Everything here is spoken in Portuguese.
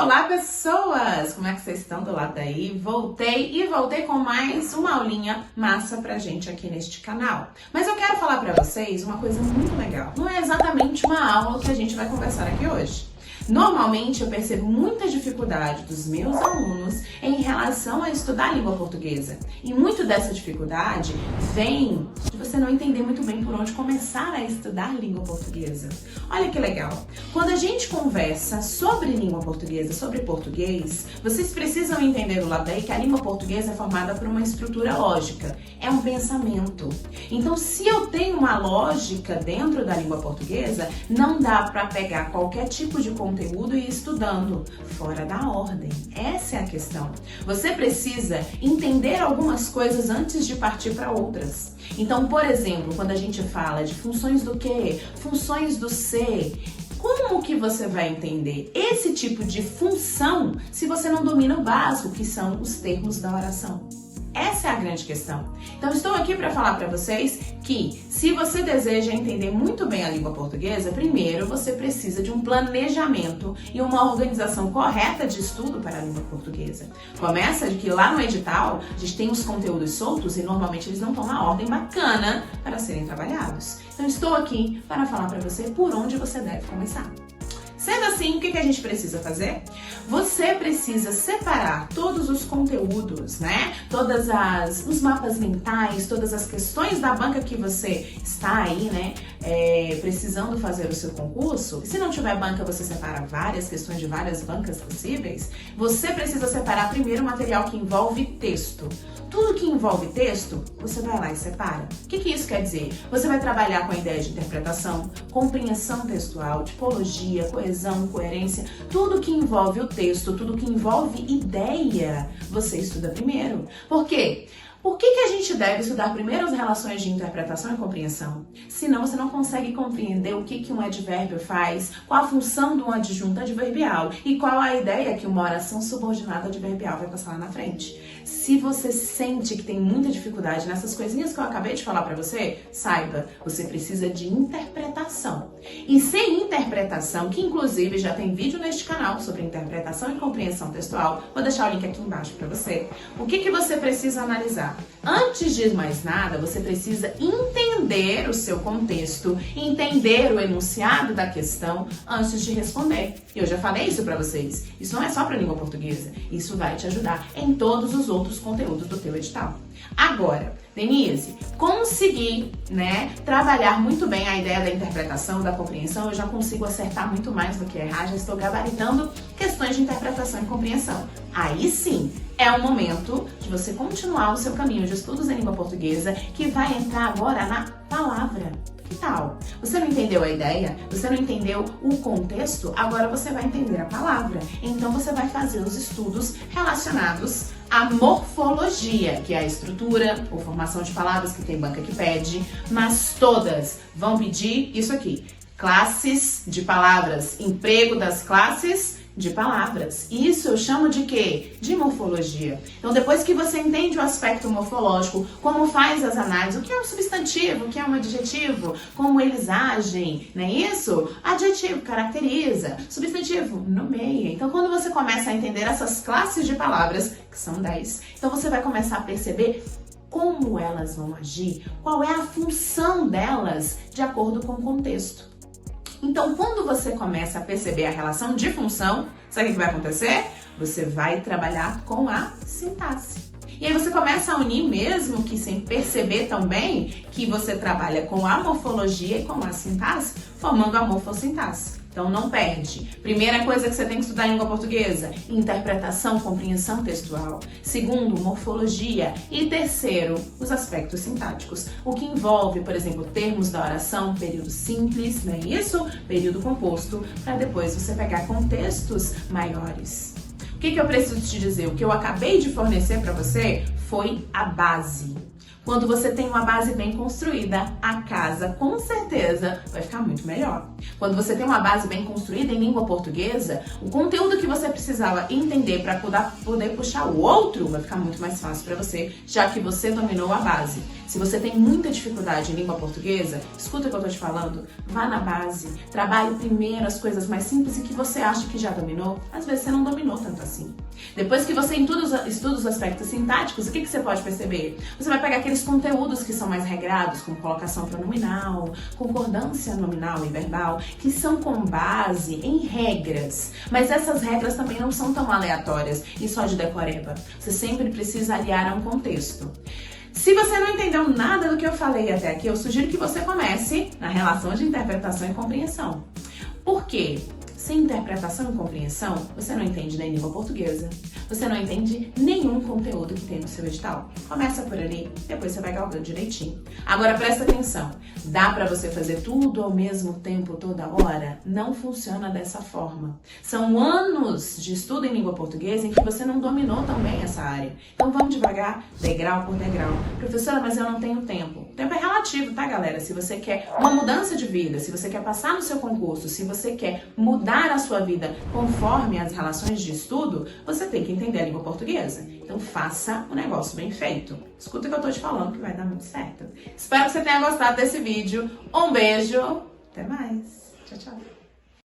Olá, pessoas! Como é que vocês estão do lado daí? Voltei com mais uma aulinha massa pra gente aqui neste canal. Mas eu quero falar pra vocês uma coisa muito legal. Não é exatamente uma aula que a gente vai conversar aqui hoje. Normalmente eu percebo muita dificuldade dos meus alunos em relação a estudar a língua portuguesa. E muito dessa dificuldade vem de você não entender muito bem por onde começar a estudar a língua portuguesa. Olha que legal! Quando a gente conversa sobre língua portuguesa, sobre português, vocês precisam entender do lado daí que a língua portuguesa é formada por uma estrutura lógica. É um pensamento. Então, se eu tenho uma lógica dentro da língua portuguesa, não dá para pegar qualquer tipo de conteúdo e ir estudando fora da ordem. Essa é a questão. Você precisa entender algumas coisas antes de partir para outras. Então, por exemplo, quando a gente fala de funções do que, funções do ser, como que você vai entender esse tipo de função se você não domina o básico, que são os termos da oração? Essa é a grande questão. Então, estou aqui para falar para vocês que, se você deseja entender muito bem a língua portuguesa, primeiro você precisa de um planejamento e uma organização correta de estudo para a língua portuguesa. Começa de que lá no edital a gente tem os conteúdos soltos e normalmente eles não estão na ordem bacana para serem trabalhados. Então, estou aqui para falar para você por onde você deve começar. Sendo assim, o que a gente precisa fazer? Você precisa separar todos os conteúdos, né? Os mapas mentais, todas as questões da banca que você está aí, né? Precisando fazer o seu concurso. Se não tiver banca, você separa várias questões de várias bancas possíveis. Você precisa separar primeiro o material que envolve texto. Tudo que envolve texto, você vai lá e separa. O que isso quer dizer? Você vai trabalhar com a ideia de interpretação, compreensão textual, tipologia, coesão, coerência, tudo que envolve o texto, tudo que envolve ideia, você estuda primeiro. Por quê? Por que a gente deve estudar primeiro as relações de interpretação e compreensão? Senão você não consegue compreender o que um advérbio faz, qual a função de um adjunto adverbial e qual a ideia que uma oração subordinada adverbial vai passar lá na frente. Se você sente que tem muita dificuldade nessas coisinhas que eu acabei de falar pra você, saiba, você precisa de interpretação. E sem interpretação, que inclusive já tem vídeo neste canal sobre interpretação e compreensão textual, vou deixar o link aqui embaixo pra você. O que você precisa analisar? Antes de mais nada, você precisa entender o seu contexto, entender o enunciado da questão antes de responder. Eu já falei isso pra vocês. Isso não é só pra língua portuguesa. Isso vai te ajudar em todos os outros conteúdos do teu edital. Agora, Denise, consegui, trabalhar muito bem a ideia da interpretação, da compreensão, eu já consigo acertar muito mais do que errar, já estou gabaritando questões de interpretação e compreensão. Aí sim, é o momento de você continuar o seu caminho de estudos em língua portuguesa, que vai entrar agora na palavra. Que tal? Você não entendeu a ideia? Você não entendeu o contexto? Agora você vai entender a palavra. Então você vai fazer os estudos relacionados à morfologia, que é a estrutura ou formação de palavras, que tem banca que pede, mas todas vão pedir isso aqui: classes de palavras, emprego das classes de palavras. Isso eu chamo de quê? De morfologia. Então, depois que você entende o aspecto morfológico, como faz as análises, o que é um substantivo, o que é um adjetivo, como eles agem, não é isso? Adjetivo caracteriza, substantivo nomeia. Então, quando você começa a entender essas classes de palavras, que são 10, então você vai começar a perceber como elas vão agir, qual é a função delas de acordo com o contexto. Então, quando você começa a perceber a relação de função, sabe o que vai acontecer? Você vai trabalhar com a sintaxe. E aí você começa a unir, mesmo que sem perceber também, que você trabalha com a morfologia e com a sintaxe, formando a morfossintaxe. Então não perde. Primeira coisa que você tem que estudar em língua portuguesa: interpretação, compreensão textual. Segundo, morfologia. E terceiro, os aspectos sintáticos. O que envolve, por exemplo, termos da oração, período simples, não é isso? Período composto, para depois você pegar contextos maiores. O que eu preciso te dizer? O que eu acabei de fornecer para você foi a base. Quando você tem uma base bem construída, a casa com certeza vai ficar muito melhor. Quando você tem uma base bem construída em língua portuguesa, o conteúdo que você precisava entender para poder puxar o outro vai ficar muito mais fácil para você, já que você dominou a base. Se você tem muita dificuldade em língua portuguesa, escuta o que eu tô te falando, vá na base, trabalhe primeiro as coisas mais simples e que você acha que já dominou, às vezes você não dominou tanto assim. Depois que você estuda os aspectos sintáticos, o que você pode perceber? Você vai pegar aqueles conteúdos que são mais regrados, como colocação pronominal, concordância nominal e verbal, que são com base em regras. Mas essas regras também não são tão aleatórias e só de decoreba. Você sempre precisa aliar a um contexto. Se você não entendeu nada do que eu falei até aqui, eu sugiro que você comece na relação de interpretação e compreensão. Por quê? Sem interpretação e compreensão, você não entende nem língua portuguesa, você não entende nenhum conteúdo que tem no seu edital. Começa por ali, depois você vai galgando direitinho. Agora presta atenção, dá pra você fazer tudo ao mesmo tempo, toda hora? Não funciona dessa forma. São anos de estudo em língua portuguesa em que você não dominou tão bem essa área. Então vamos devagar, degrau por degrau. Professora, mas eu não tenho tempo. O tempo é relativo, tá, galera? Se você quer uma mudança de vida, se você quer passar no seu concurso, se você quer mudar a sua vida conforme as relações de estudo, você tem que entender a língua portuguesa. Então faça o negócio bem feito. Escuta o que eu tô te falando que vai dar muito certo. Espero que você tenha gostado desse vídeo. Um beijo, até mais. Tchau, tchau.